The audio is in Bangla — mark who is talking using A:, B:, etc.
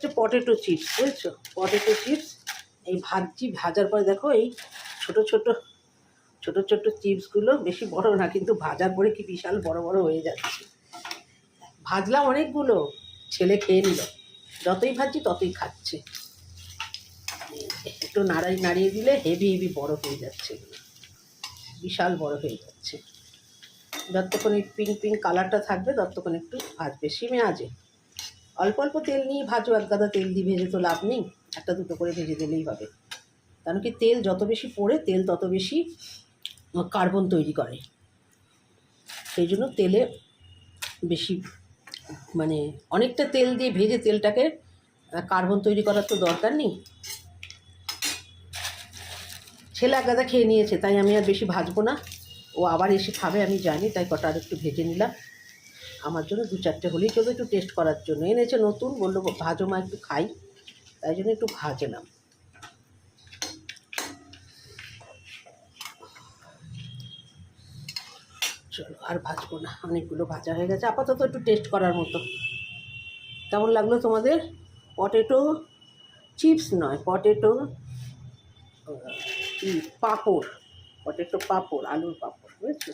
A: হচ্ছে পটেটো চিপস, বুঝছো? পটেটো চিপস এই ভাজছি, ভাজার পরে দেখো এই ছোট ছোট ছোট ছোট চিপসগুলো বেশি বড় না, কিন্তু ভাজার পরে কি বিশাল বড় বড় হয়ে যাচ্ছে। ভাজলাম অনেকগুলো, ছেলে খেয়ে নিল, যতই ভাজছি ততই খাচ্ছে। একটু নাড়িয়ে দিলে হেভি হেভি বড় হয়ে যাচ্ছে, বিশাল বড় হয়ে যাচ্ছে। যতক্ষণ এই পিঙ্ক পিঙ্ক কালারটা থাকবে ততক্ষণ একটু ভাজবে সিমে আজে। অল্প অল্প তেল নিয়ে ভাজো, এক গাদা তেল দিয়ে ভেজে তো লাভ নেই, একটা দুটো করে ভেজে দিলেই হবে। কারণ কি তেল যত বেশি পড়ে তেল তত বেশি কার্বন তৈরি করে, সেই জন্য তেলে বেশি মানে অনেকটা তেল দিয়ে ভেজে তেলটাকে কার্বন তৈরি করার তো দরকার নেই। ছেলে এক গাদা খেয়ে নিয়েছে, তাই আমি আর বেশি ভাজবো না, ও আবার এসে খাবে আমি জানি, তাই কটা আর একটু ভেজে নিলাম। আমার জন্য দু চারটে হলেই চলবে, একটু টেস্ট করার জন্য এনেছে নতুন, বললো ভাজো মা একটু খাই, তাই জন্য একটু ভাজলাম। চলো আর ভাজবো না, অনেকগুলো ভাজা হয়ে গেছে, আপাতত একটু টেস্ট করার মতো। কেমন লাগলো তোমাদের? পটেটো চিপস নয়, পটেটো পাঁপড়, পটেটো পাঁপড়, আলুর পাঁপড়, বুঝেছো?